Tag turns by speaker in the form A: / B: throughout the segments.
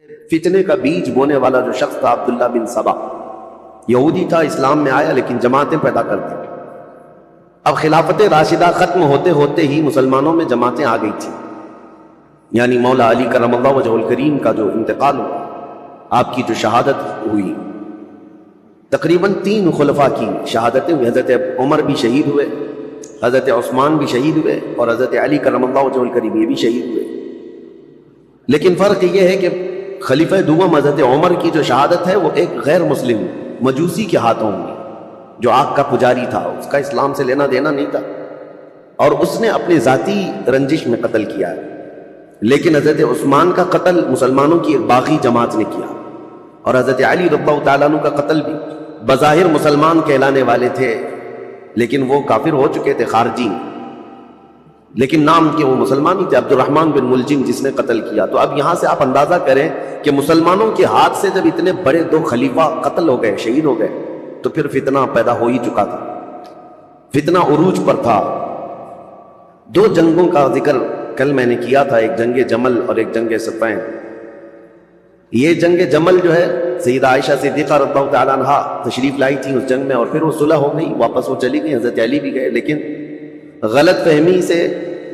A: فتنے کا بیج بونے والا جو شخص تھا عبداللہ بن سبا، یہودی تھا، اسلام میں آیا لیکن جماعتیں پیدا کر دی۔ اب خلافت راشدہ ختم ہوتے ہوتے ہی مسلمانوں میں جماعتیں آ گئی تھیں، یعنی مولا علی کرم اللہ وجہ الکریم کا جو انتقال ہوا، آپ کی جو شہادت ہوئی، تقریباً 3 خلفاء کی شہادتیں ہوئی۔ حضرت عمر بھی شہید ہوئے، حضرت عثمان بھی شہید ہوئے، اور حضرت علی کرم اللہ وجہ الکریم یہ بھی شہید ہوئے۔ لیکن فرق یہ ہے کہ خلیفہ دوم حضرت عمر کی جو شہادت ہے وہ ایک غیر مسلم مجوسی کے ہاتھوں ہوئی، جو آگ کا پجاری تھا، اس کا اسلام سے لینا دینا نہیں تھا، اور اس نے اپنے ذاتی رنجش میں قتل کیا ہے۔ لیکن حضرت عثمان کا قتل مسلمانوں کی ایک باغی جماعت نے کیا، اور حضرت علی رضی اللہ تعالیٰ عنہ کا قتل بھی بظاہر مسلمان کہلانے والے تھے، لیکن وہ کافر ہو چکے تھے، خارجی، لیکن نام کے وہ مسلمان ہی تھے، عبد الرحمن بن ملجم جس نے قتل کیا۔ تو اب یہاں سے آپ اندازہ کریں کہ مسلمانوں کے ہاتھ سے جب اتنے بڑے 2 خلیفہ قتل ہو گئے، شہید ہو گئے، تو پھر فتنہ پیدا ہو ہی چکا تھا، فتنہ عروج پر تھا۔ 2 جنگوں کا ذکر کل میں نے کیا تھا، ایک جنگ جمل اور ایک جنگ صفین۔ یہ جنگ جمل جو ہے سیدہ عائشہ صدیقہ رضی اللہ تعالیٰ عنہا تشریف لائی تھی اس جنگ میں، اور پھر وہ صلح ہو گئی، واپس وہ چلی گئی، حضرت علی بھی گئے، لیکن غلط فہمی سے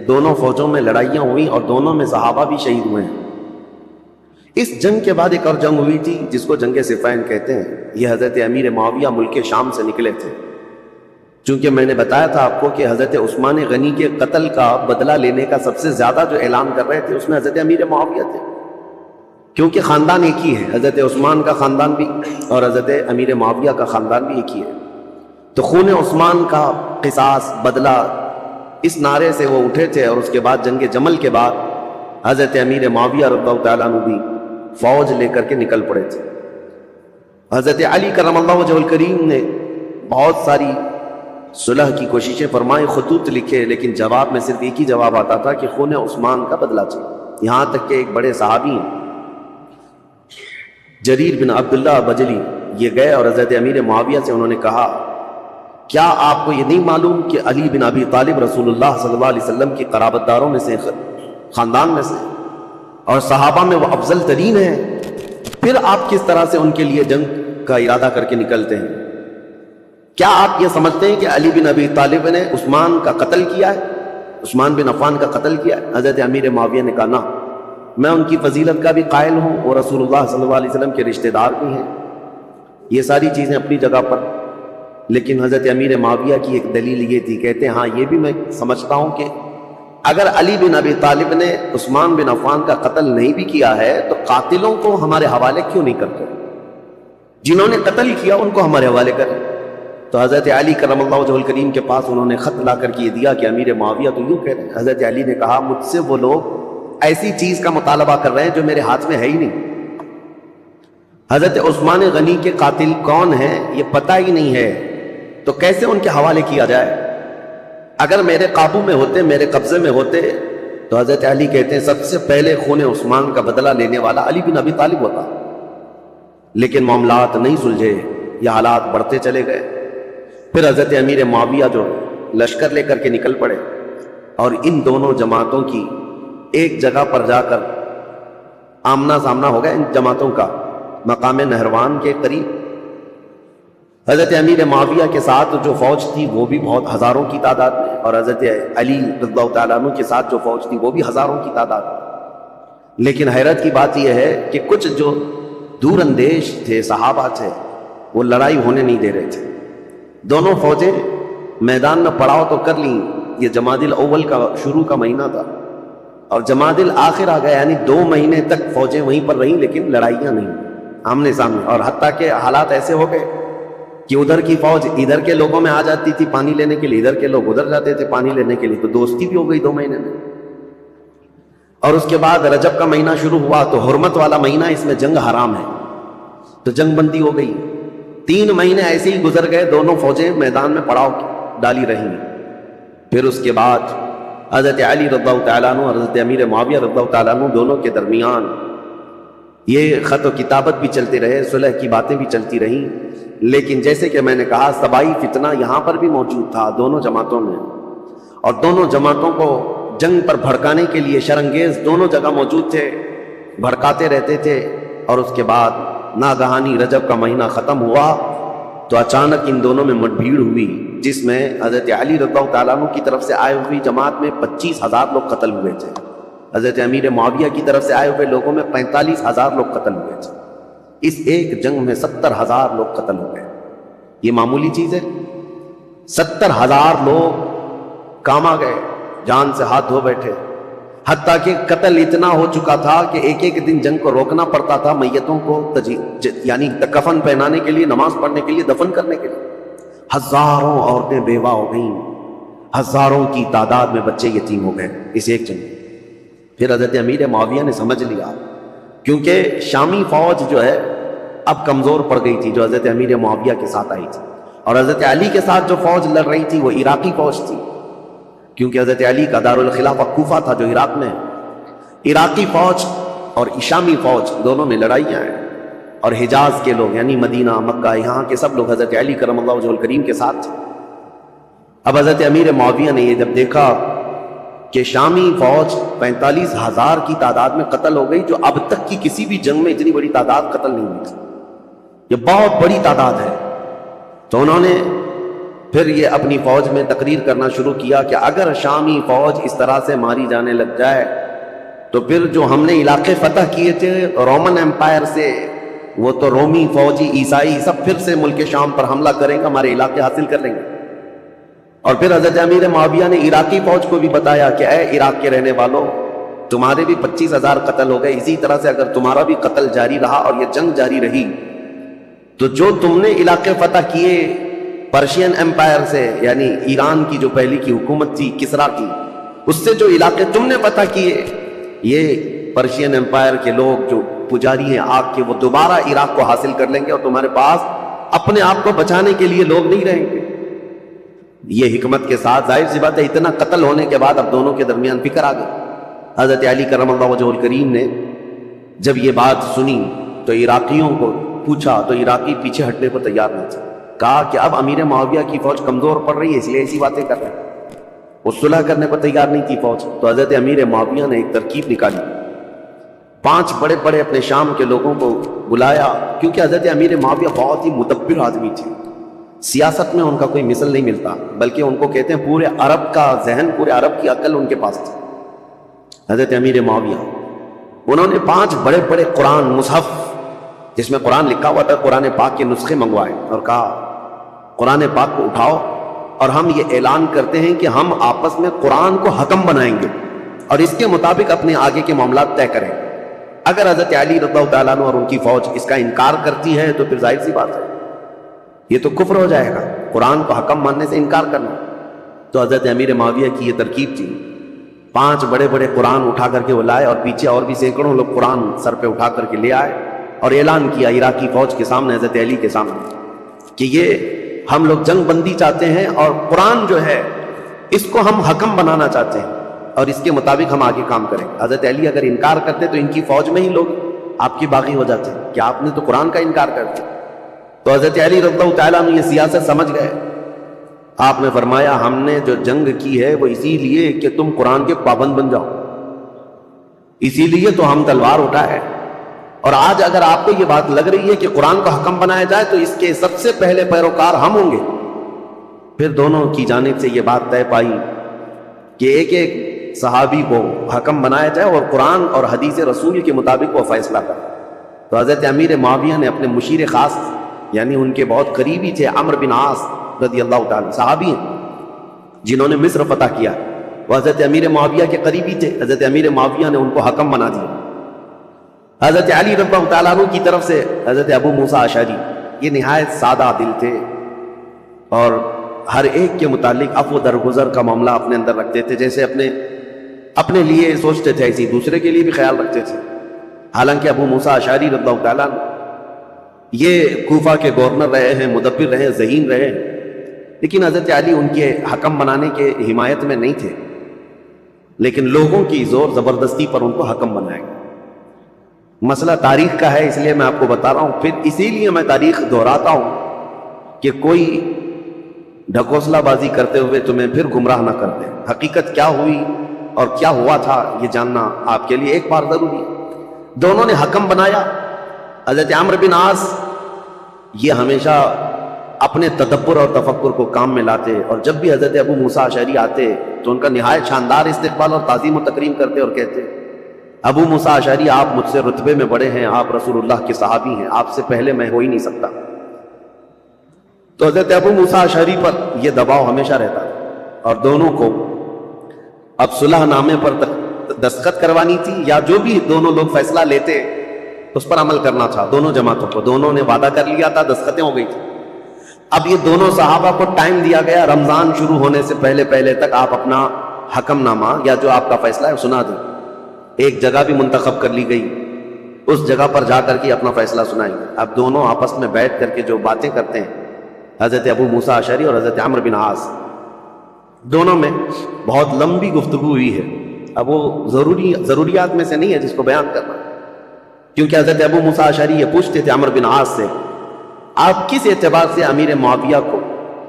A: دونوں فوجوں میں لڑائیاں ہوئیں اور دونوں میں صحابہ بھی شہید ہوئے ہیں۔ اس جنگ کے بعد ایک اور جنگ ہوئی تھی جس کو جنگ صفین کہتے ہیں۔ یہ حضرت امیر معاویہ ملک شام سے نکلے تھے، چونکہ میں نے بتایا تھا آپ کو کہ حضرت عثمان غنی کے قتل کا بدلہ لینے کا سب سے زیادہ جو اعلان کر رہے تھے اس میں حضرت امیر معاویہ تھے، کیونکہ خاندان ایک ہی ہے، حضرت عثمان کا خاندان بھی اور حضرت امیر معاویہ کا خاندان بھی ایک ہی ہے۔ تو خون عثمان کا قصاص، بدلہ، اس نعرے سے وہ اٹھے تھے، اور اس کے بعد جنگ جمل کے بعد حضرت امیر معاویہ رضی اللہ تعالیٰ عنہ بھی فوج لے کر کے نکل پڑے تھے۔ حضرت علی کرم اللہ وجہ الکریم نے بہت ساری صلح کی کوششیں فرمائیں، خطوط لکھے، لیکن جواب میں صرف ایک ہی جواب آتا تھا کہ خون عثمان کا بدلہ چاہیے۔ یہاں تک کہ ایک بڑے صحابی ہیں جریر بن عبداللہ بجلی، یہ گئے اور حضرت امیر معاویہ سے انہوں نے کہا، کیا آپ کو یہ نہیں معلوم کہ علی بن ابی طالب رسول اللہ صلی اللہ علیہ وسلم کی قرابت داروں میں سے، خاندان میں سے، اور صحابہ میں وہ افضل ترین ہیں، پھر آپ کس طرح سے ان کے لیے جنگ کا ارادہ کر کے نکلتے ہیں؟ کیا آپ یہ سمجھتے ہیں کہ علی بن ابی طالب نے عثمان کا قتل کیا ہے، عثمان بن عفان کا قتل کیا ہے؟ حضرت امیر معاویہ نے کہا، نہ، میں ان کی فضیلت کا بھی قائل ہوں، وہ رسول اللہ صلی اللہ علیہ وسلم کے رشتہ دار بھی ہیں، یہ ساری چیزیں اپنی جگہ پر، لیکن حضرت امیر معاویہ کی ایک دلیل یہ تھی، کہتے ہیں ہاں یہ بھی میں سمجھتا ہوں کہ اگر علی بن ابی طالب نے عثمان بن عفان کا قتل نہیں بھی کیا ہے تو قاتلوں کو ہمارے حوالے کیوں نہیں کرتے، جنہوں نے قتل کیا ان کو ہمارے حوالے کریں۔ تو حضرت علی کرم اللہ وجہ الکریم کے پاس انہوں نے خط لا کر کے یہ دیا کہ امیر معاویہ تو یوں کہہ رہے ہیں۔ حضرت علی نے کہا، مجھ سے وہ لوگ ایسی چیز کا مطالبہ کر رہے ہیں جو میرے ہاتھ میں ہے ہی نہیں، حضرت عثمان غنی کے قاتل کون ہیں یہ پتہ ہی نہیں ہے، تو کیسے ان کے حوالے کیا جائے؟ اگر میرے قابو میں ہوتے، میرے قبضے میں ہوتے، تو حضرت علی کہتے ہیں سب سے پہلے خون عثمان کا بدلہ لینے والا علی بن ابی طالب ہوتا، لیکن معاملات نہیں سلجھے، یہ حالات بڑھتے چلے گئے۔ پھر حضرت امیر معاویہ جو لشکر لے کر کے نکل پڑے، اور ان دونوں جماعتوں کی ایک جگہ پر جا کر آمنا سامنا ہو گیا، ان جماعتوں کا مقام نہروان کے قریب۔ حضرت امیر معاویہ کے ساتھ جو فوج تھی وہ بھی بہت ہزاروں کی تعداد میں، اور حضرت علی رضی اللہ تعالیٰ عنہ کے ساتھ جو فوج تھی وہ بھی ہزاروں کی تعداد میں۔ لیکن حیرت کی بات یہ ہے کہ کچھ جو دور اندیش تھے، صحابہ تھے، وہ لڑائی ہونے نہیں دے رہے تھے۔ دونوں فوجیں میدان میں پڑاؤ تو کر لیں، یہ جمادی الاول کا شروع کا مہینہ تھا، اور جمادی الاخر آ گیا، یعنی 2 مہینے تک فوجیں وہیں پر رہیں، لیکن لڑائیاں نہیں آمنے سامنے، اور حتیٰ کہ حالات ایسے ہو گئے کہ ادھر کی فوج ادھر کے لوگوں میں آ جاتی تھی پانی لینے کے لیے، ادھر کے لوگ ادھر جاتے تھے پانی لینے کے لیے، تو دوستی بھی ہو گئی 2 مہینے میں۔ اور اس کے بعد رجب کا مہینہ شروع ہوا تو حرمت والا مہینہ، اس میں جنگ حرام ہے، تو جنگ بندی ہو گئی۔ 3 مہینے ایسے ہی گزر گئے، دونوں فوجیں میدان میں پڑاؤ ڈالی رہیں۔ پھر اس کے بعد حضرت علی رضی اللہ تعالیٰ عنہ اور حضرت امیر معاویہ رضی اللہ تعالیٰ عنہ دونوں کے درمیان یہ خط و کتابت بھی چلتے رہے، صلح کی باتیں بھی چلتی رہیں، لیکن جیسے کہ میں نے کہا صبائی فتنہ یہاں پر بھی موجود تھا دونوں جماعتوں میں، اور دونوں جماعتوں کو جنگ پر بھڑکانے کے لیے شرانگیز دونوں جگہ موجود تھے۔ بھڑکاتے رہتے تھے، اور اس کے بعد ناگہانی رجب کا مہینہ ختم ہوا تو اچانک ان دونوں میں مٹ بھیڑ ہوئی، جس میں حضرت علی رضی اللہ تعالیٰ عنہ کی طرف سے آئے ہوئی جماعت میں 25,000 لوگ قتل ہوئے تھے، حضرت امیر معاویہ کی طرف سے آئے ہوئے لوگوں میں 45,000 لوگ قتل ہوئے تھے۔ اس ایک جنگ میں 70,000 لوگ قتل ہوئے۔ یہ معمولی چیز ہے؟ 70,000 لوگ کاما گئے، جان سے ہاتھ دھو بیٹھے، حتیٰ کہ قتل اتنا ہو چکا تھا کہ ایک ایک دن جنگ کو روکنا پڑتا تھا میتوں کو یعنی کفن پہنانے کے لیے، نماز پڑھنے کے لیے، دفن کرنے کے لیے۔ ہزاروں عورتیں بیوہ ہو گئیں، ہزاروں کی تعداد میں بچے یتیم ہو گئے اس ایک جنگ۔ پھر حضرت امیر معاویہ نے سمجھ لیا، کیونکہ شامی فوج جو ہے اب کمزور پڑ گئی تھی جو حضرت امیر معاویہ کے ساتھ آئی تھی، اور حضرت علی کے ساتھ جو فوج لڑ رہی تھی وہ عراقی فوج تھی، کیونکہ حضرت علی کا دارالخلافہ کوفہ تھا جو عراق میں ہے۔ عراقی فوج اور شامی فوج دونوں میں لڑائیاں ہیں، اور حجاز کے لوگ یعنی مدینہ، مکہ، یہاں کے سب لوگ حضرت علی کرم اللہ وجہہ الکریم کے ساتھ تھے۔ اب حضرت امیر معاویہ نے یہ جب دیکھا کہ شامی فوج 45,000 کی تعداد میں قتل ہو گئی، جو اب تک کی کسی بھی جنگ میں اتنی بڑی تعداد قتل نہیں ہوئی تھی، یہ بہت بڑی تعداد ہے، تو انہوں نے پھر یہ اپنی فوج میں تقریر کرنا شروع کیا کہ اگر شامی فوج اس طرح سے ماری جانے لگ جائے تو پھر جو ہم نے علاقے فتح کیے تھے رومن ایمپائر سے، وہ تو رومی فوجی عیسائی سب پھر سے ملک شام پر حملہ کریں گے، ہمارے علاقے حاصل کر لیں گے۔ اور پھر حضرت امیر معاویہ نے عراقی فوج کو بھی بتایا کہ اے عراق کے رہنے والوں، تمہارے بھی 25,000 قتل ہو گئے، اسی طرح سے اگر تمہارا بھی قتل جاری رہا اور یہ جنگ جاری رہی تو جو تم نے علاقے فتح کیے پرشین ایمپائر سے، یعنی ایران کی جو پہلی کی حکومت تھی کسرا کی، اس سے جو علاقے تم نے فتح کیے، یہ پرشین ایمپائر کے لوگ جو پجاری ہیں آگ کے، وہ دوبارہ عراق کو حاصل کر لیں گے، اور تمہارے پاس اپنے آپ کو بچانے کے لیے لوگ نہیں رہیں گے۔ یہ حکمت کے ساتھ، ظاہر سی بات ہے اتنا قتل ہونے کے بعد اب دونوں کے درمیان فکر آ گئی۔ حضرت علی کرم اللہ وجہہ الکریم نے جب یہ بات سنی تو عراقیوں کو پوچھا، تو عراقی پیچھے ہٹنے کو تیار نہیں تھے، کہا کہ اب امیر معاویہ کی فوج کمزور پڑ رہی ہے اس لیے ایسی باتیں کر رہے ہیں، وہ صلح کرنے کو تیار نہیں تھی فوج۔ تو حضرت امیر معاویہ نے ایک ترکیب نکالی، 5 بڑے بڑے اپنے شام کے لوگوں کو بلایا، کیونکہ حضرت امیر معاویہ بہت ہی مدبر آدمی تھے، سیاست میں ان کا کوئی مثل نہیں ملتا، بلکہ ان کو کہتے ہیں پورے عرب کا ذہن، پورے عرب کی عقل ان کے پاس تھی۔ حضرت امیر معاویہ انہوں نے 5 بڑے بڑے قرآن مصحف جس میں قرآن لکھا ہوا تھا، قرآن پاک کے نسخے منگوائے اور کہا قرآن پاک کو اٹھاؤ اور ہم یہ اعلان کرتے ہیں کہ ہم آپس میں قرآن کو حکم بنائیں گے اور اس کے مطابق اپنے آگے کے معاملات طے کریں۔ اگر حضرت علی رضی اللہ تعالیٰ عنہ اور ان کی فوج اس کا انکار کرتی ہے تو پھر ظاہر سی بات ہے یہ تو کفر ہو جائے گا، قرآن کو حکم ماننے سے انکار کرنا۔ تو حضرت امیر معاویہ کی یہ ترکیب تھی، 5 بڑے بڑے قرآن اٹھا کر کے وہ لائے، اور پیچھے اور بھی سینکڑوں لوگ قرآن سر پہ اٹھا کر کے لے آئے، اور اعلان کیا عراقی فوج کے سامنے، حضرت علی کے سامنے، کہ یہ ہم لوگ جنگ بندی چاہتے ہیں اور قرآن جو ہے اس کو ہم حکم بنانا چاہتے ہیں اور اس کے مطابق ہم آگے کام کریں۔ حضرت علی اگر انکار کرتے تو ان کی فوج میں ہی لوگ آپ کی باغی ہو جاتے کہ آپ نے تو قرآن کا انکار کر دیا۔ تو حضرت علی رضی اللہ تعالیٰ عنہ یہ سیاست سمجھ گئے، آپ نے فرمایا ہم نے جو جنگ کی ہے وہ اسی لیے کہ تم قرآن کے پابند بن جاؤ، اسی لیے تو ہم تلوار اٹھائے، اور آج اگر آپ کو یہ بات لگ رہی ہے کہ قرآن کو حکم بنایا جائے تو اس کے سب سے پہلے پیروکار ہم ہوں گے۔ پھر دونوں کی جانب سے یہ بات طے پائی کہ ایک ایک صحابی کو حکم بنایا جائے اور قرآن اور حدیث رسول کے مطابق وہ فیصلہ کرے۔ تو حضرت امیر معاویہ نے اپنے مشیر خاص، یعنی ان کے بہت قریبی تھے عمرو بن عاص رضی اللہ تعالیٰ، صحابی ہیں جنہوں نے مصر فتح کیا، وہ حضرت امیر معاویہ کے قریبی تھے، حضرت امیر معاویہ نے ان کو حکم بنا دیا۔ حضرت علی رضی اللہ تعالیٰ عنہ کی طرف سے حضرت ابو موسیٰ اشعری، یہ نہایت سادہ دل تھے اور ہر ایک کے متعلق عفو درگزر کا معاملہ اپنے اندر رکھتے تھے، جیسے اپنے لیے سوچتے تھے ایسی دوسرے کے لیے بھی خیال رکھتے تھے۔ حالانکہ ابو موسیٰ اشعری رضی اللہ تعالیٰ عنہ یہ کوفہ کے گورنر رہے ہیں، مدبر رہے ہیں، ذہین رہے ہیں، لیکن حضرت علی ان کے حکم بنانے کے حمایت میں نہیں تھے، لیکن لوگوں کی زور زبردستی پر ان کو حکم بنایا گیا۔ مسئلہ تاریخ کا ہے، اس لیے میں آپ کو بتا رہا ہوں، پھر اسی لیے میں تاریخ دہراتا ہوں کہ کوئی ڈھکوسلا بازی کرتے ہوئے تمہیں پھر گمراہ نہ کر دے۔ حقیقت کیا ہوئی اور کیا ہوا تھا یہ جاننا آپ کے لیے ایک بار ضروری ہے۔ دونوں نے حکم بنایا حضرت عمرو بن عاص یہ ہمیشہ اپنے تدبر اور تفکر کو کام میں لاتے، اور جب بھی حضرت ابو موسیٰ اشعری آتے تو ان کا نہایت شاندار استقبال اور تعظیم و تکریم کرتے اور کہتے ابو موسیٰ اشعری آپ مجھ سے رتبے میں بڑے ہیں، آپ رسول اللہ کے صحابی ہیں، آپ سے پہلے میں ہو ہی نہیں سکتا۔ تو حضرت ابو موسیٰ اشعری پر یہ دباؤ ہمیشہ رہتا اور دونوں کو اب صلح نامے پر دستخط کروانی تھی، یا جو بھی دونوں لوگ فیصلہ لیتے اس پر عمل کرنا تھا دونوں جماعتوں کو۔ دونوں نے وعدہ کر لیا تھا، دستخطیں ہو گئی تھی۔ اب یہ دونوں صحابہ کو ٹائم دیا گیا، رمضان شروع ہونے سے پہلے تک آپ اپنا حکم نامہ یا جو آپ کا فیصلہ ہے سنا دیں۔ ایک جگہ بھی منتخب کر لی گئی، اس جگہ پر جا کر کے اپنا فیصلہ سنائیں گے۔ اب دونوں آپس میں بیٹھ کر کے جو باتیں کرتے ہیں، حضرت ابو موسیٰ اشعری اور حضرت عمرو بن عاص دونوں میں بہت لمبی گفتگو ہوئی ہے۔ اب وہ ضروریات میں سے نہیں ہے جس کو بیان کرنا، کیونکہ حضرت ابو موسیٰ اشعری یہ پوچھتے تھے عمرو بن عاص سے آپ کس اعتبار سے امیر معاویہ کو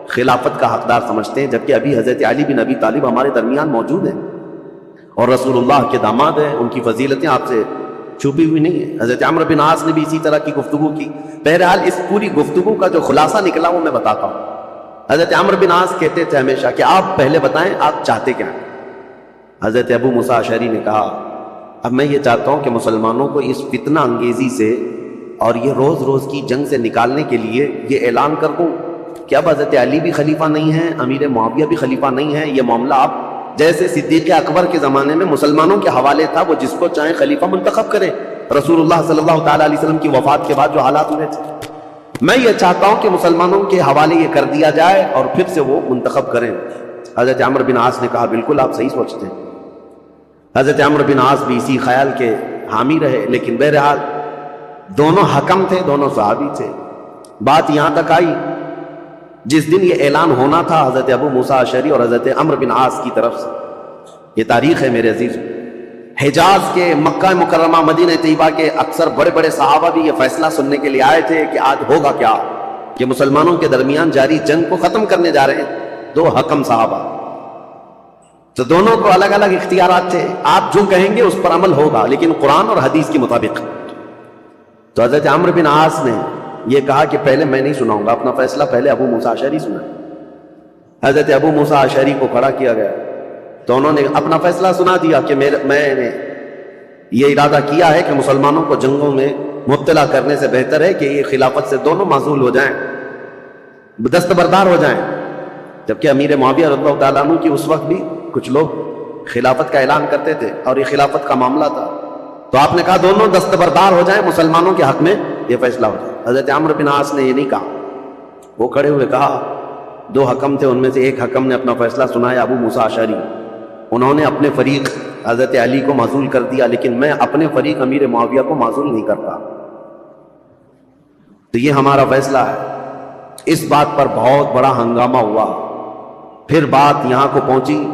A: خلافت کا حقدار سمجھتے ہیں، جبکہ ابھی حضرت علی بن ابی طالب ہمارے درمیان موجود ہیں اور رسول اللہ کے داماد ہیں، ان کی فضیلتیں آپ سے چھپی ہوئی نہیں ہیں۔ حضرت عمرو بن عاص نے بھی اسی طرح کی گفتگو کی۔ بہرحال اس پوری گفتگو کا جو خلاصہ نکلا وہ میں بتاتا ہوں۔ حضرت عمرو بن عاص کہتے تھے ہمیشہ کہ آپ پہلے بتائیں آپ چاہتے کیا ہیں۔ حضرت ابو موسیٰ اشعری نے کہا اب میں یہ چاہتا ہوں کہ مسلمانوں کو اس فتنہ انگیزی سے اور یہ روز روز کی جنگ سے نکالنے کے لیے یہ اعلان کر دوں کہ اب حضرت علی بھی خلیفہ نہیں ہیں، امیر معاویہ بھی خلیفہ نہیں ہیں، یہ معاملہ آپ جیسے صدیق اکبر کے زمانے میں مسلمانوں کے حوالے تھا، وہ جس کو چاہیں خلیفہ منتخب کریں۔ رسول اللہ صلی اللہ تعالیٰ علیہ وسلم کی وفات کے بعد جو حالات ہوئے تھے، میں یہ چاہتا ہوں کہ مسلمانوں کے حوالے یہ کر دیا جائے اور پھر سے وہ منتخب کریں۔ حضرت عمرو بن عاص نے کہا بالکل آپ صحیح سوچتے ہیں۔ حضرت عمرو بن عاص بھی اسی خیال کے حامی رہے، لیکن بہرحال دونوں حکم تھے، دونوں صحابی تھے۔ بات یہاں تک آئی جس دن یہ اعلان ہونا تھا حضرت ابو موسیٰ اشعری اور حضرت عمرو بن عاص کی طرف سے، یہ تاریخ ہے میرے عزیز، حجاز کے، مکہ مکرمہ، مدینہ طیبہ کے اکثر بڑے بڑے صحابہ بھی یہ فیصلہ سننے کے لیے آئے تھے کہ آج ہوگا کیا، کہ مسلمانوں کے درمیان جاری جنگ کو ختم کرنے جا رہے ہیں دو حکم صحابہ۔ تو دونوں کو الگ الگ اختیارات تھے، آپ جو کہیں گے اس پر عمل ہوگا لیکن قرآن اور حدیث کے مطابق۔ تو حضرت عمرو بن عاص نے یہ کہا کہ پہلے میں نہیں سناؤں گا اپنا فیصلہ، پہلے ابو موسیٰ اشعری سنائیں۔ حضرت ابو موسیٰ اشعری کو کھڑا کیا گیا تو انہوں نے اپنا فیصلہ سنا دیا کہ میں نے یہ ارادہ کیا ہے کہ مسلمانوں کو جنگوں میں مبتلا کرنے سے بہتر ہے کہ یہ خلافت سے دونوں معزول ہو جائیں، دستبردار ہو جائیں۔ جبکہ امیر معاویہ رضی اللہ تعالیٰ عنہ کی اس وقت بھی کچھ لوگ خلافت کا اعلان کرتے تھے اور یہ خلافت کا معاملہ تھا، تو آپ نے کہا دونوں دستبردار ہو جائیں، مسلمانوں کے حق میں یہ فیصلہ ہو جائے۔ حضرت عمرو بن عاص نے یہ نہیں کہا، وہ کھڑے ہوئے کہا دو حکم تھے، ان میں سے ایک حکم نے اپنا فیصلہ سنایا ابو موسیٰ اشعری، انہوں نے اپنے فریق حضرت علی کو معزول کر دیا، لیکن میں اپنے فریق امیر معاویہ کو معزول نہیں کرتا، تو یہ ہمارا فیصلہ ہے۔ اس بات پر بہت بڑا ہنگامہ ہوا۔ پھر بات یہاں کو پہنچی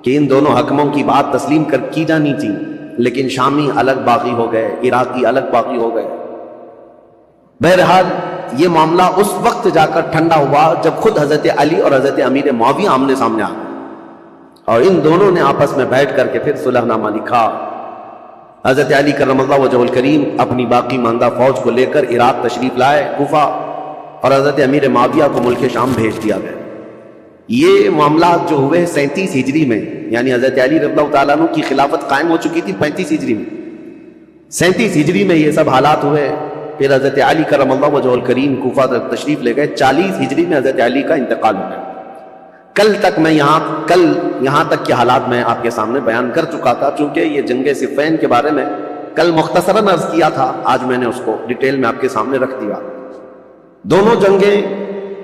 A: کہ ان دونوں حکموں کی بات تسلیم کی جانی تھی، لیکن شامی الگ باغی ہو گئے، عراقی الگ باغی ہو گئے۔ بہرحال یہ معاملہ اس وقت جا کر ٹھنڈا ہوا جب خود حضرت علی اور حضرت امیر معاویہ آمنے سامنے آ گئے، اور ان دونوں نے آپس میں بیٹھ کر کے پھر صلح نامہ لکھا۔ حضرت علی کرم اللہ وجہہ الکریم اپنی باقی ماندہ فوج کو لے کر عراق تشریف لائے، کوفہ، اور حضرت امیر معاویہ کو ملک شام بھیج دیا گیا۔ یہ معاملات جو ہوئے 37 ہجری میں، یعنی حضرت علی رضی اللہ تعالیٰ عنہ کی خلافت قائم ہو چکی تھی 35 ہجری میں، 37 ہجری میں یہ سب حالات ہوئے۔ پھر حضرت علی کرم اللہ وجہہ الکریم کوفہ تشریف لے گئے، 40 ہجری میں حضرت علی کا انتقال ہو گیا۔ کل یہاں تک کے حالات میں آپ کے سامنے بیان کر چکا تھا، چونکہ یہ جنگ صفین کے بارے میں کل مختصراً عرض کیا تھا، آج میں نے اس کو ڈیٹیل میں آپ کے سامنے رکھ دیا۔ دونوں جنگیں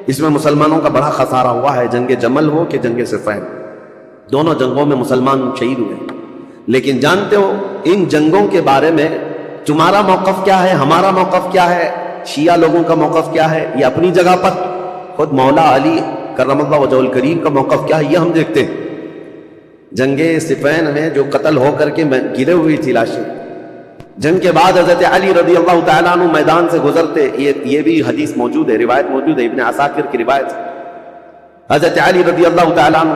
A: اس میں مسلمانوں کا بڑا خسارہ ہوا ہے، جنگ جمل ہو کہ جنگ صفین، دونوں جنگوں میں مسلمان شہید ہوئے۔ لیکن جانتے ہو ان جنگوں کے بارے میں تمہارا موقف کیا ہے، ہمارا موقف کیا ہے، شیعہ لوگوں کا موقف کیا ہے، یہ اپنی جگہ پر خود مولا علی کرم اللہ وجہہ الکریم کا موقف کیا ہے یہ ہم دیکھتے ہیں۔ جنگ صفین میں جو قتل ہو کر کے گرے ہوئی تھی لاشیں، جنگ کے بعد حضرت علی رضی اللہ تعالیٰ عنہ میدان سے گزرتے، یہ بھی حدیث موجود ہے، روایت موجود ہے، ابن عساکر کی روایت۔ حضرت علی رضی اللہ تعالیٰ عنہ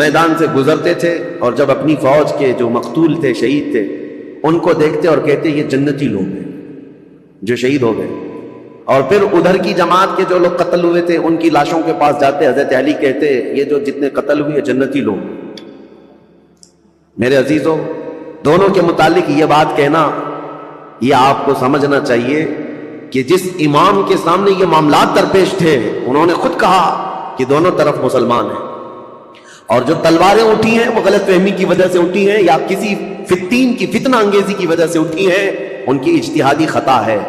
A: میدان سے گزرتے تھے، اور جب اپنی فوج کے جو مقتول تھے، شہید تھے، ان کو دیکھتے اور کہتے یہ جنتی لوگ ہیں جو شہید ہو گئے. اور پھر ادھر کی جماعت کے جو لوگ قتل ہوئے تھے ان کی لاشوں کے پاس جاتے حضرت علی کہتے یہ جو جتنے قتل ہوئے جنتی لوگ. میرے عزیزوں، دونوں کے متعلق یہ بات کہنا، یہ آپ کو سمجھنا چاہیے کہ جس امام کے سامنے یہ معاملات درپیش تھے انہوں نے خود کہا کہ دونوں طرف مسلمان ہیں، اور جو تلواریں اٹھی ہیں وہ غلط فہمی کی وجہ سے اٹھی ہیں یا کسی فتین کی فتنہ انگیزی کی وجہ سے اٹھی ہیں، ان کی اجتہادی خطا ہے.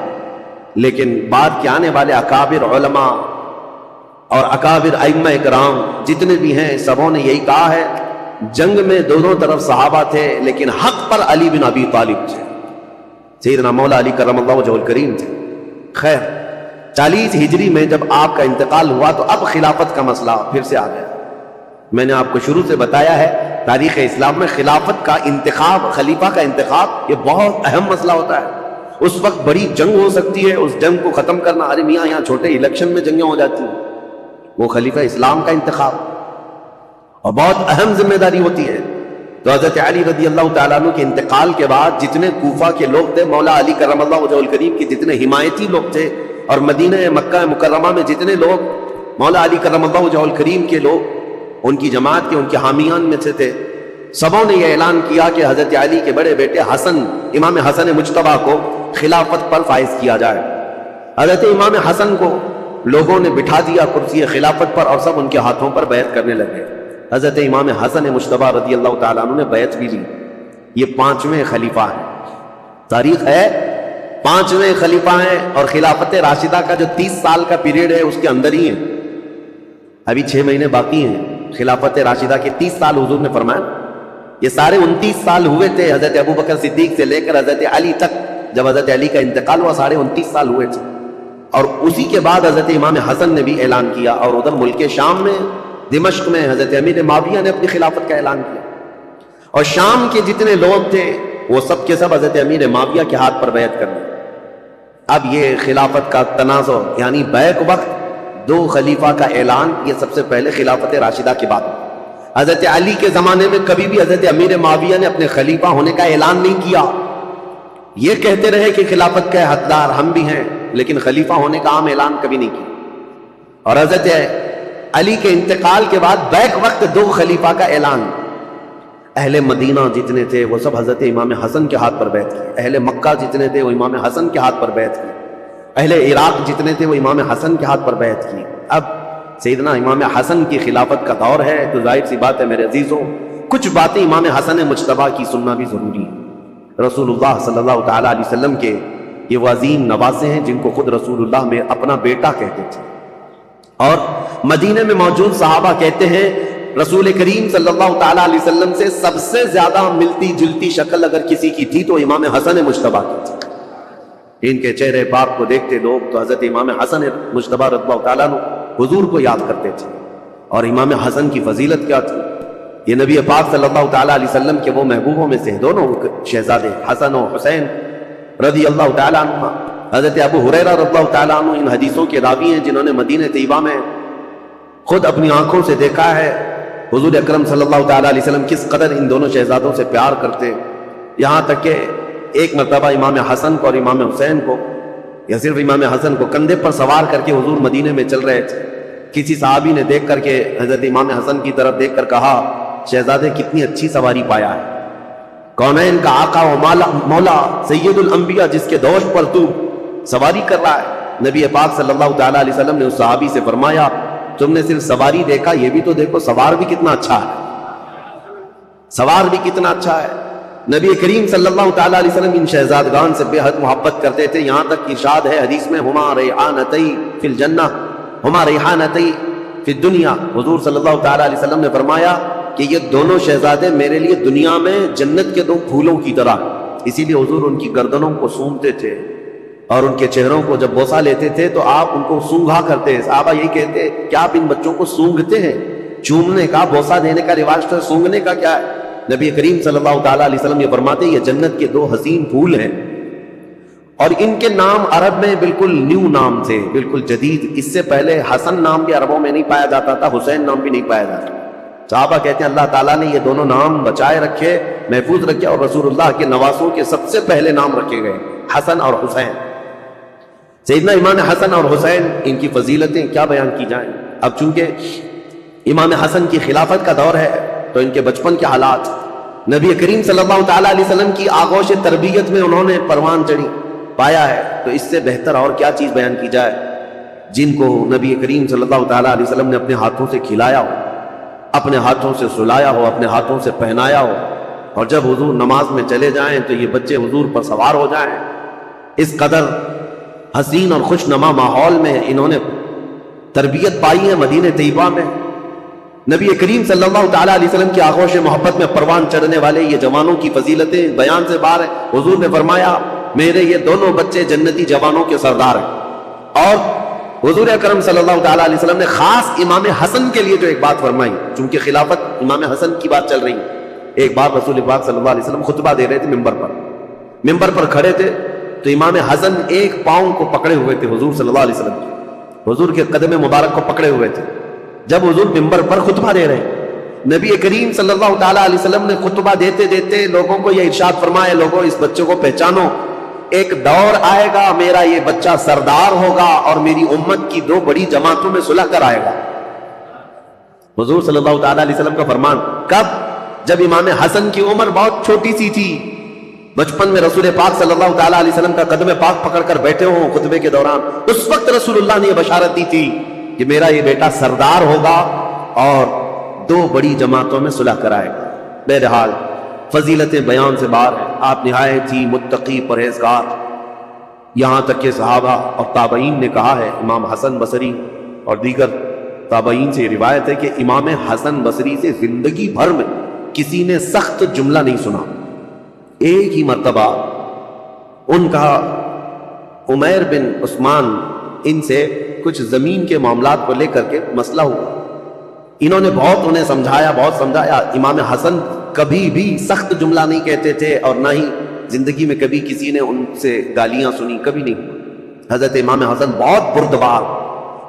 A: لیکن بعد کے آنے والے اکابر علماء اور اکابر ائمہ اکرام جتنے بھی ہیں سبوں نے یہی کہا ہے جنگ میں دونوں طرف صحابہ تھے لیکن حق پر علی بن ابی طالب تھے، سیدنا مولا علی کرم اللہ وجہہ الکریم تھے. خیر 40 ہجری میں جب آپ کا انتقال ہوا تو اب خلافت کا مسئلہ پھر سے آ گیا. میں نے آپ کو شروع سے بتایا ہے تاریخ اسلام میں خلافت کا انتخاب، خلیفہ کا انتخاب، یہ بہت اہم مسئلہ ہوتا ہے. اس وقت بڑی جنگ ہو سکتی ہے، اس جنگ کو ختم کرنا، ارے میاں یہاں چھوٹے الیکشن میں جنگیں ہو جاتی ہیں، وہ خلیفہ اسلام کا انتخاب اور بہت اہم ذمہ داری ہوتی ہے. تو حضرت علی رضی اللہ تعالیٰ عنہ کے انتقال کے بعد جتنے کوفہ کے لوگ تھے، مولا علی کرم اللہ وجہہ الکریم کے جتنے حمایتی لوگ تھے، اور مدینہ مکہ مکرمہ میں جتنے لوگ مولا علی کرم اللہ وجہہ الکریم کے لوگ ان کی جماعت کے، ان کے حامیان میں سے تھے، سبوں نے یہ اعلان کیا کہ حضرت علی کے بڑے بیٹے حسن، امام حسن مجتبیٰ کو خلافت پر فائز کیا جائے. حضرت امام حسن کو لوگوں نے بٹھا دیا کرسی خلافت پر اور سب ان کے ہاتھوں پر بیعت کرنے لگے. حضرت امام حسن مجتبیٰ رضی اللہ تعالیٰ عنہ نے بیعت بھی لی. یہ 5ویں خلیفہ ہیں، تاریخ ہے 5ویں خلیفہ ہیں، اور خلافت راشدہ کا جو 30 سال کا پیریڈ ہے اس کے اندر ہی ہیں. ابھی 6 مہینے باقی ہیں خلافت راشدہ کے 30 سال حضور نے فرمایا. یہ سارے 29 سال ہوئے تھے حضرت ابوبکر صدیق سے لے کر حضرت علی تک. جب حضرت علی کا انتقال ہوا 29.5 سال ہوئے تھے، اور اسی کے بعد حضرت امام حسن نے بھی اعلان کیا، اور ادھر ملک شام میں دمشق میں حضرت امیر معاویہ نے اپنی خلافت کا اعلان کیا. اور شام کے جتنے لوگ تھے وہ سب کے سب حضرت امیر معاویہ کے ہاتھ پر بیعت کرنے. اب یہ خلافت کا تنازع یعنی بیک وقت 2 خلیفہ کا اعلان، یہ سب سے پہلے خلافت راشدہ کی بات. حضرت علی کے زمانے میں کبھی بھی حضرت امیر معاویہ نے اپنے خلیفہ ہونے کا اعلان نہیں کیا. یہ کہتے رہے کہ خلافت کے حقدار ہم بھی ہیں، لیکن خلیفہ ہونے کا عام اعلان کبھی نہیں کیا. اور حضرت علی کے انتقال کے بعد بیک وقت 2 خلیفہ کا اعلان. اہل مدینہ جتنے تھے وہ سب حضرت امام حسن کے ہاتھ پر بیعت کیے، اہل مکہ جتنے تھے وہ امام حسن کے ہاتھ پر بیعت کیے، اہل عراق جتنے تھے وہ امام حسن کے ہاتھ پر بیعت کیے. اب سیدنا امام حسن کی خلافت کا دور ہے تو ظاہر سی بات ہے میرے عزیزوں کچھ باتیں امام حسن مجتبیٰ کی سننا بھی ضروری ہے. رسول اللہ صلی اللہ تعالیٰ علیہ وسلم کے یہ وہ عظیم نواسے ہیں جن کو خود رسول اللہ میں اپنا بیٹا کہتے تھے، اور مدینے میں موجود صحابہ کہتے ہیں رسول کریم صلی اللہ تعالیٰ علیہ وسلم سے سب سے زیادہ ملتی جلتی شکل اگر کسی کی تھی تو امام حسن مجتبیٰ کی تھی. ان کے چہرے پاک کو دیکھتے لوگ تو حضرت امام حسن مجتبیٰ رضی اللہ تعالیٰ عنہ حضور کو یاد کرتے تھے. اور امام حسن کی فضیلت کیا تھی، یہ نبی پاک صلی اللہ تعالیٰ علیہ وسلم کے وہ محبوبوں میں سے دونوں شہزادے حسن و حسین رضی اللہ تعالیٰ عنہ. حضرت ابو ہریرہ رضی اللہ تعالیٰ عنہ ان حدیثوں کے راوی ہیں جنہوں نے مدینہ طیبہ میں خود اپنی آنکھوں سے دیکھا ہے حضور اکرم صلی اللہ تعالیٰ علیہ وسلم کس قدر ان دونوں شہزادوں سے پیار کرتے. یہاں تک کہ ایک مرتبہ امام حسن کو اور امام حسین کو، یا صرف امام حسن کو کندھے پر سوار کر کے حضور مدینے میں چل رہے تھے. کسی صحابی نے دیکھ کر کے حضرت امام حسن کی طرف دیکھ کر کہا شہزادے کتنی اچھی سواری پایا ہے، کونین کا آقا و مولا سید الانبیاء جس کے دوش پر تو سواری کر رہا ہے. نبی پاک صلی اللہ تعالیٰ علیہ وسلم نے اس صحابی سے فرمایا تم نے صرف سواری دیکھا، یہ بھی تو دیکھو سوار بھی کتنا اچھا ہے، سوار بھی کتنا اچھا ہے. نبی کریم صلی اللہ تعالیٰ علیہ وسلم ان شہزادگان سے بے حد محبت کرتے تھے. یہاں تک ارشاد ہے حدیث میں ہما ریحانتی فی الجنہ ہما ریحانتی فی الدنیا. حضور صلی اللہ تعالیٰ علیہ وسلم نے فرمایا کہ یہ دونوں شہزادے میرے لیے دنیا میں جنت کے 2 پھولوں کی طرح. اسی لیے حضور ان کی گردنوں کو سونگتے تھے اور ان کے چہروں کو جب بوسہ لیتے تھے تو آپ ان کو سونگھا کرتے. صحابہ یہی کہتے کہ آپ ان بچوں کو سونگتے ہیں، چومنے کا بوسہ دینے کا رواج تو سونگنے کا کیا ہے. نبی کریم صلی اللہ تعالیٰ علیہ وسلم یہ فرماتے ہیں یہ جنت کے 2 حسین پھول ہیں، اور ان کے نام عرب میں بالکل نیو نام تھے، بالکل جدید. اس سے پہلے حسن نام بھی عربوں میں نہیں پایا جاتا تھا، حسین نام بھی نہیں پایا جاتا. صحابہ کہتے ہیں اللہ تعالیٰ نے یہ دونوں نام بچائے رکھے محفوظ رکھے اور رسول اللہ کے نواسوں کے سب سے پہلے نام رکھے گئے حسن اور حسین۔ سیدنا امام حسن اور حسین، ان کی فضیلتیں کیا بیان کی جائیں۔ اب چونکہ امام حسن کی خلافت کا دور ہے تو ان کے بچپن کے حالات، نبی کریم صلی اللہ تعالیٰ علیہ وسلم کی آغوش تربیت میں انہوں نے پروان چڑھی پایا ہے، تو اس سے بہتر اور کیا چیز بیان کی جائے جن کو نبی کریم صلی اللہ تعالیٰ علیہ وسلم نے اپنے ہاتھوں سے کھلایا ہو، اپنے ہاتھوں سے سلایا ہو، اپنے ہاتھوں سے پہنایا ہو، اور جب حضور نماز میں چلے جائیں تو یہ بچے حضور پر سوار ہو جائیں۔ اس قدر حسین اور خوش نما ماحول میں انہوں نے تربیت پائی ہے مدینہ طیبہ میں۔ نبی کریم صلی اللہ تعالیٰ علیہ وسلم کی آغوش محبت میں پروان چڑھنے والے یہ جوانوں کی فضیلتیں بیان سے باہر ہیں۔ حضور نے فرمایا میرے یہ دونوں بچے جنتی جوانوں کے سردار ہیں۔ اور حضور اکرم صلی اللہ تعالیٰ علیہ وسلم نے خاص امام حسن کے لیے جو ایک بات فرمائی، چونکہ خلافت امام حسن کی بات چل رہی ہے، ایک بار رسول پاک صلی اللہ علیہ وسلم خطبہ دے رہے تھے ممبر پر کھڑے تھے، تو امام حسن ایک پاؤں کو پکڑے ہوئے تھے حضور صلی اللہ علیہ وسلم کے، حضور کے قدم مبارک کو پکڑے ہوئے تھے جب حضور ممبر پر خطبہ دے رہے ہیں۔ نبی کریم صلی اللہ تعالیٰ علیہ وسلم نے خطبہ دیتے دیتے لوگوں کو یہ ارشاد فرمایا، لوگوں اس بچے کو پہچانو، ایک دور آئے گا میرا یہ بچہ سردار ہوگا اور میری امت کی 2 بڑی جماعتوں میں صلح کر آئے گا۔ حضور صلی اللہ تعالیٰ علیہ وسلم کا فرمان کب؟ جب امام حسن کی عمر بہت چھوٹی سی تھی، بچپن میں رسول پاک صلی اللہ تعالیٰ علیہ وسلم کا قدم پاک پکڑ کر بیٹھے ہوں خطبے کے دوران، اس وقت رسول اللہ نے یہ بشارت دی تھی کہ میرا یہ بیٹا سردار ہوگا اور 2 بڑی جماعتوں میں صلح کرائے گا۔ بہرحال فضیلتیں بیان سے باہر ہیں، آپ نہایت ہی متقی پرہیزگار، یہاں تک کہ صحابہ اور تابعین نے کہا ہے، امام حسن بصری اور دیگر تابعین سے روایت ہے کہ امام حسن بصری سے زندگی بھر میں کسی نے سخت جملہ نہیں سنا۔ ایک ہی مرتبہ ان کا عمیر بن عثمان ان سے کچھ زمین کے معاملات کو لے کر کے مسئلہ ہوا، انہوں نے بہت سمجھایا۔ امام حسن کبھی بھی سخت جملہ نہیں کہتے تھے اور نہ ہی زندگی میں کبھی کسی نے ان سے گالیاں سنی، کبھی نہیں۔ حضرت امام حسن بہت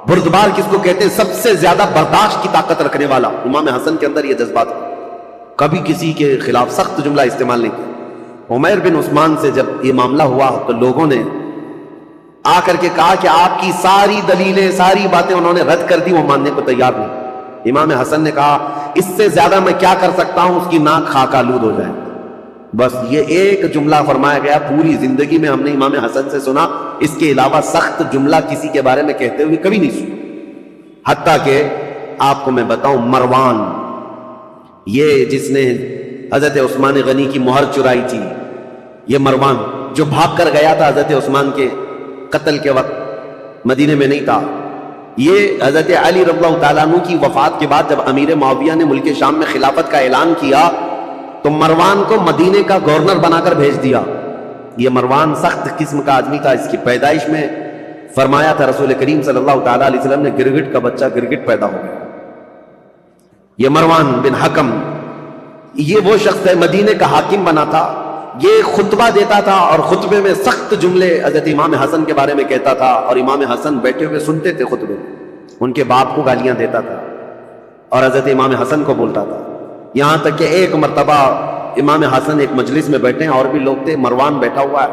A: بردبار کس کو کہتے ہیں؟ سب سے زیادہ برداشت کی طاقت رکھنے والا، امام حسن کے اندر یہ جذبات، کبھی کسی کے خلاف سخت جملہ استعمال نہیں کیا۔ عمیر بن عثمان سے جب یہ معاملہ ہوا تو لوگوں نے آ کر کے کہا کہ آپ کی ساری دلیلیں، ساری باتیں انہوں نے رد کر دی، وہ ماننے کو تیار نہیں۔ امام حسن نے کہا اس سے زیادہ میں کیا کر سکتا ہوں، اس کی ناک خاک آلود ہو جائے۔ بس یہ ایک جملہ فرمایا گیا، پوری زندگی میں ہم نے امام حسن سے سنا، اس کے علاوہ سخت جملہ کسی کے بارے میں کہتے ہوئے کبھی نہیں سنا۔ حتیٰ کہ آپ کو میں بتاؤں، مروان، یہ جس نے حضرت عثمان غنی کی مہر چرائی تھی، یہ مروان جو بھاگ کر گیا تھا حضرت عثمان کے قتل کے وقت، مدینے میں نہیں تھا، یہ حضرت علی رضی اللہ تعالیٰ عنہ کی وفات کے بعد جب امیر معاویہ نے ملک شام میں خلافت کا اعلان کیا تو مروان کو مدینے کا گورنر بنا کر بھیج دیا۔ یہ مروان سخت قسم کا آدمی تھا، اس کی پیدائش میں فرمایا تھا رسول کریم صلی اللہ تعالیٰ علیہ وسلم نے گرگٹ کا بچہ گرگٹ پیدا ہو گیا۔ یہ مروان بن حکم، یہ وہ شخص ہے مدینے کا حاکم بنا تھا، یہ خطبہ دیتا تھا اور خطبے میں سخت جملے حضرت امام حسن کے بارے میں کہتا تھا، اور امام حسن بیٹھے ہوئے سنتے تھے خطبے، ان کے باپ کو گالیاں دیتا تھا اور حضرت امام حسن کو بولتا تھا۔ یہاں تک کہ ایک مرتبہ امام حسن ایک مجلس میں بیٹھے ہیں، اور بھی لوگ تھے، مروان بیٹھا ہوا ہے،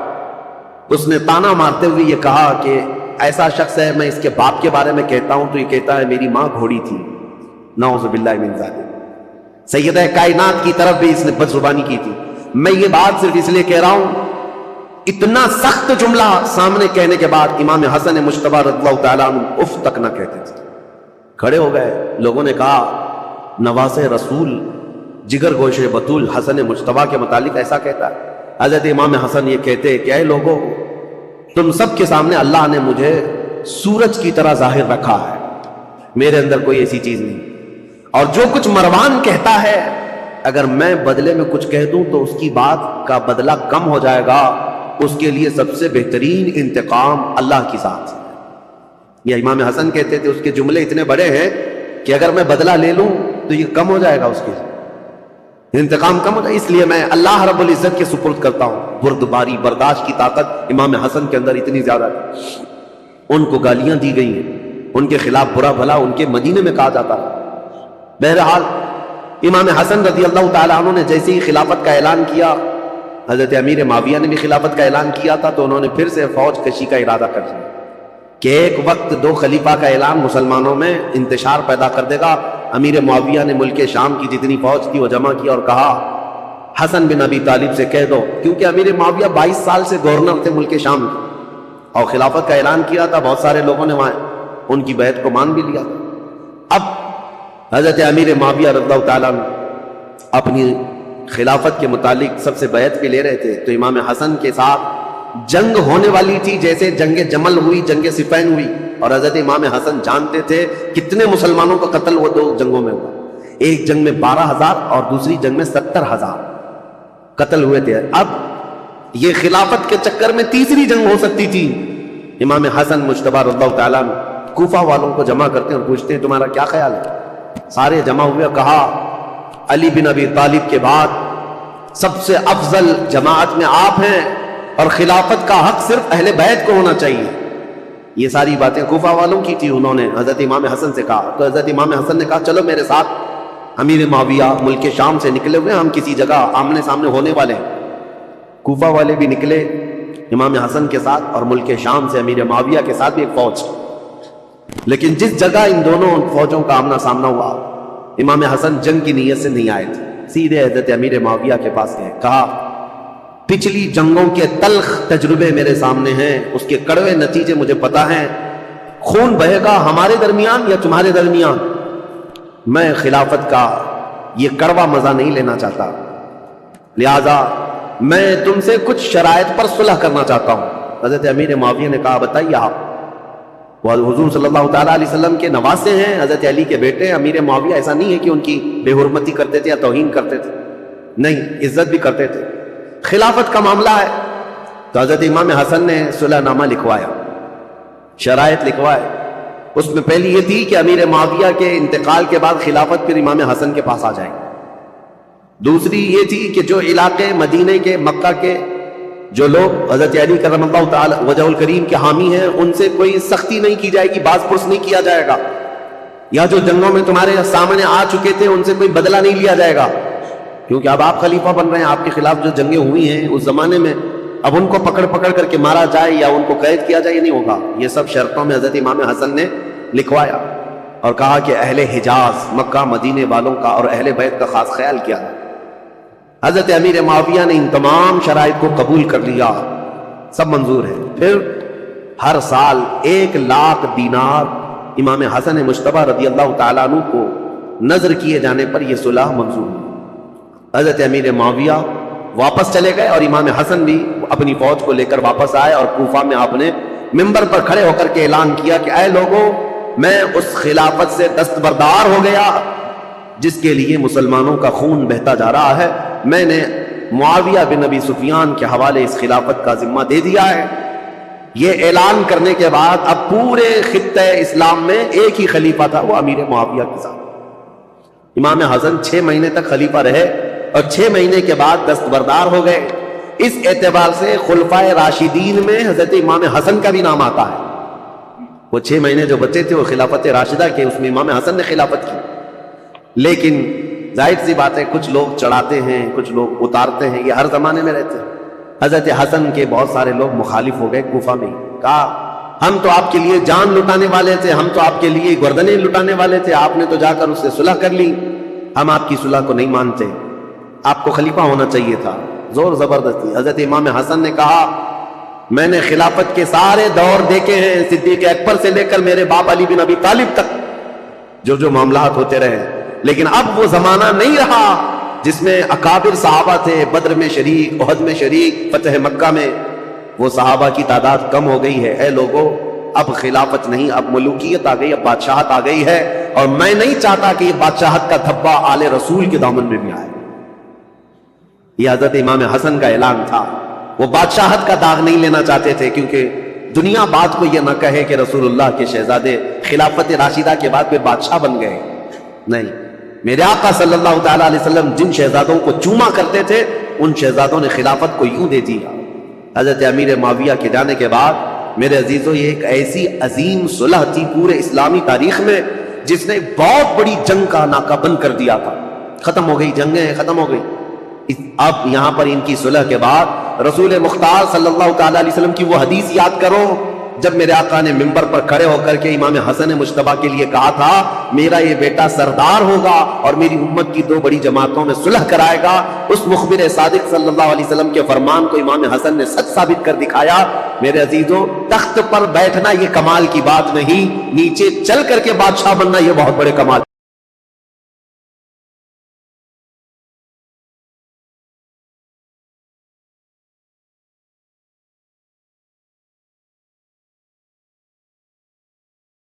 A: اس نے تانا مارتے ہوئے یہ کہا کہ ایسا شخص ہے، میں اس کے باپ کے بارے میں کہتا ہوں تو یہ کہتا ہے میری ماں گھوڑی تھی، نعوذ باللہ من ذالک۔ سیدہ کائنات کی طرف بھی اس نے بد زبانی کی تھی۔ میں یہ بات صرف اس لیے کہہ رہا ہوں، اتنا سخت جملہ سامنے کہنے کے بعد امام حسن مجتبی رضی اللہ تعالیٰ عنہ اف تک نہ کہتے تھے، کھڑے ہو گئے۔ لوگوں نے کہا نواز رسول جگر گوشے بطول حسن مجتبی کے متعلق ایسا کہتا ہے۔ حضرت امام حسن یہ کہتے کہ اے لوگوں، تم سب کے سامنے اللہ نے مجھے سورج کی طرح ظاہر رکھا ہے، میرے اندر کوئی ایسی چیز نہیں، اور جو کچھ مروان کہتا ہے اگر میں بدلے میں کچھ کہہ دوں تو اس کی بات کا بدلہ کم ہو جائے گا، اس کے لیے سب سے بہترین انتقام اللہ کی ذات ہے۔ یہ امام حسن کہتے تھے، اس کے جملے اتنے بڑے ہیں کہ اگر میں بدلہ لے لوں تو یہ کم ہو جائے گا، اس کے انتقام کم ہو جائے، اس لیے میں اللہ رب العزت کے سپرد کرتا ہوں۔ بردباری، برداشت کی طاقت امام حسن کے اندر اتنی زیادہ تھی۔ ان کو گالیاں دی گئی ہیں، ان کے خلاف برا بھلا ان کے مدینے میں کہا جاتا ہے۔ بہرحال امام حسن رضی اللہ تعالیٰ عنہ نے جیسے ہی خلافت کا اعلان کیا، حضرت امیر معاویہ نے بھی خلافت کا اعلان کیا تھا، تو انہوں نے پھر سے فوج کشی کا ارادہ کر دیا کہ ایک وقت دو خلیفہ کا اعلان مسلمانوں میں انتشار پیدا کر دے گا۔ امیر معاویہ نے ملک شام کی جتنی فوج تھی وہ جمع کی اور کہا حسن بن ابی طالب سے کہہ دو، کیونکہ امیر معاویہ 22 سال سے گورنر تھے ملک شام کے اور خلافت کا اعلان کیا تھا، بہت سارے لوگوں نے وہاں ان کی بیعت کو مان بھی لیا تھا۔ اب حضرت امیر معاویہ رضی اللہ تعالیٰ اپنی خلافت کے متعلق سب سے بیعت بھی لے رہے تھے، تو امام حسن کے ساتھ جنگ ہونے والی تھی، جیسے جنگ جمل ہوئی، جنگ صفین ہوئی، اور حضرت امام حسن جانتے تھے کتنے مسلمانوں کا قتل وہ دو جنگوں میں ہوا، ایک جنگ میں 12,000 اور دوسری جنگ میں 70,000 قتل ہوئے تھے۔ اب یہ خلافت کے چکر میں تیسری جنگ ہو سکتی تھی۔ امام حسن مجتبی رضی اللہ تعالیٰ کوفہ والوں کو جمع کرتے ہیں اور پوچھتے ہیں تمہارا کیا خیال ہے؟ سارے جمع ہوئے، کہا علی بن ابی طالب کے بعد سب سے افضل جماعت میں آپ ہیں اور خلافت کا حق صرف اہل بیت کو ہونا چاہیے۔ یہ ساری باتیں کوفہ والوں کی تھی، انہوں نے حضرت امام حسن سے کہا، تو حضرت امام حسن نے کہا چلو میرے ساتھ، امیر معاویہ ملک شام سے نکلے ہوئے، ہم کسی جگہ آمنے سامنے ہونے والے ہیں۔ کوفہ والے بھی نکلے امام حسن کے ساتھ، اور ملک شام سے امیر معاویہ کے ساتھ بھی ایک فوج، لیکن جس جگہ ان دونوں فوجوں کا آمنا سامنا ہوا، امام حسن جنگ کی نیت سے نہیں آئے تھے، سیدھے حضرت امیر معاویہ کے پاس گئے، کہا پچھلی جنگوں کے تلخ تجربے میرے سامنے ہیں، اس کے کڑوے نتیجے مجھے پتا ہیں، خون بہے گا ہمارے درمیان یا تمہارے درمیان، میں خلافت کا یہ کڑوا مزہ نہیں لینا چاہتا، لہذا میں تم سے کچھ شرائط پر صلح کرنا چاہتا ہوں۔ حضرت امیر معاویہ نے کہا بتائیے آپ، وہ حضور صلی اللہ تعالیٰ علیہ وسلم کے نواسے ہیں، حضرت علی کے بیٹے ہیں۔ امیر معاویہ ایسا نہیں ہے کہ ان کی بے حرمتی کرتے تھے یا توہین کرتے تھے، نہیں، عزت بھی کرتے تھے۔ خلافت کا معاملہ ہے تو حضرت امام حسن نے صلح نامہ لکھوایا، شرائط لکھوائے۔ اس میں پہلی یہ تھی کہ امیر معاویہ کے انتقال کے بعد خلافت پھر امام حسن کے پاس آ جائے۔ دوسری یہ تھی کہ جو علاقے مدینے کے، مکہ کے جو لوگ حضرت علی کرم اللہ تعالی وجہ الکریم کے حامی ہیں، ان سے کوئی سختی نہیں کی جائے گی، باز پرس نہیں کیا جائے گا، یا جو جنگوں میں تمہارے سامنے آ چکے تھے ان سے کوئی بدلہ نہیں لیا جائے گا، کیونکہ اب آپ خلیفہ بن رہے ہیں، آپ کے خلاف جو جنگیں ہوئی ہیں اس زمانے میں، اب ان کو پکڑ پکڑ کر کے مارا جائے یا ان کو قید کیا جائے، یہ نہیں ہوگا۔ یہ سب شرطوں میں حضرت امام حسن نے لکھوایا اور کہا کہ اہل حجاز، مکہ مدینے والوں کا اور اہل بیت کا خاص خیال کیا۔ حضرت امیر معاویہ نے ان تمام شرائط کو قبول کر لیا، سب منظور ہے۔ پھر ہر سال 1,00,000 دینار امام حسن مجتبی رضی اللہ تعالیٰ عنہ کو نظر کیے جانے پر یہ صلح منظور ہوئی۔ حضرت امیر معاویہ واپس چلے گئے اور امام حسن بھی اپنی فوج کو لے کر واپس آئے، اور کوفہ میں آپ نے منبر پر کھڑے ہو کر کے اعلان کیا کہ اے لوگوں، میں اس خلافت سے دستبردار ہو گیا جس کے لیے مسلمانوں کا خون بہتا جا رہا ہے، میں نے معاویہ بن ابی سفیان کے حوالے اس خلافت کا ذمہ دے دیا ہے۔ یہ اعلان کرنے کے بعد اب پورے خطہ اسلام میں ایک ہی خلیفہ تھا، وہ امیر معاویہ کے ساتھ۔ امام حسن 6 مہینے تک خلیفہ رہے اور 6 مہینے کے بعد دستبردار ہو گئے۔ اس اعتبار سے خلفائے راشدین میں حضرت امام حسن کا بھی نام آتا ہے۔ وہ 6 مہینے جو بچے تھے وہ خلافت راشدہ کے، اس میں امام حسن نے خلافت کی۔ لیکن ظاہر سی بات ہے کچھ لوگ چڑھاتے ہیں، کچھ لوگ اتارتے ہیں، یہ ہر زمانے میں رہتے ہیں۔ حضرت حسن کے بہت سارے لوگ مخالف ہو گئے کوفہ میں، کہا ہم تو آپ کے لیے جان لٹانے والے تھے، ہم تو آپ کے لیے گردنیں لٹانے والے تھے، آپ نے تو جا کر اس سے صلح کر لی، ہم آپ کی صلح کو نہیں مانتے، آپ کو خلیفہ ہونا چاہیے تھا، زور زبردستی۔ حضرت امام حسن نے کہا میں نے خلافت کے سارے دور دیکھے ہیں، صدیق اکبر سے لے کر میرے باپ علی بن ابی طالب تک جو معاملات ہوتے رہے، لیکن اب وہ زمانہ نہیں رہا جس میں اکابر صحابہ تھے، بدر میں شریک، احد میں شریک، فتح مکہ میں، وہ صحابہ کی تعداد کم ہو گئی ہے۔ اے لوگوں، اب خلافت نہیں، اب ملوکیت آ گئی، اب بادشاہت آ گئی ہے، اور میں نہیں چاہتا کہ یہ بادشاہت کا دھبا آل رسول کے دامن میں بھی آئے۔ یہ حضرت امام حسن کا اعلان تھا، وہ بادشاہت کا داغ نہیں لینا چاہتے تھے، کیونکہ دنیا بات کو یہ نہ کہے کہ رسول اللہ کے شہزادے خلافت راشدہ کے بعد پھر بادشاہ بن گئے، نہیں، میرے آقا صلی اللہ تعالیٰ علیہ وسلم جن شہزادوں کو چوما کرتے تھے ان شہزادوں نے خلافت کو یوں دے دیا۔ حضرت امیر معاویہ کے جانے کے بعد میرے عزیزوں یہ ایک ایسی عظیم صلح تھی پورے اسلامی تاریخ میں جس نے بہت بڑی جنگ کا ناکہ بند کر دیا تھا۔ ختم ہو گئی، جنگیں ختم ہو گئی۔ اب یہاں پر ان کی صلح کے بعد رسول مختار صلی اللہ تعالیٰ علیہ وسلم کی وہ حدیث یاد کرو جب میرے آقا نے منبر پر کھڑے ہو کر کے امام حسن مجتبیٰ کے لیے کہا تھا میرا یہ بیٹا سردار ہوگا اور میری امت کی دو بڑی جماعتوں میں صلح کرائے گا۔ اس مخبر صادق صلی اللہ علیہ وسلم کے فرمان کو امام حسن نے سچ ثابت کر دکھایا۔ میرے عزیزوں، تخت پر بیٹھنا یہ کمال کی بات نہیں، نیچے چل کر کے بادشاہ بننا یہ بہت بڑے کمال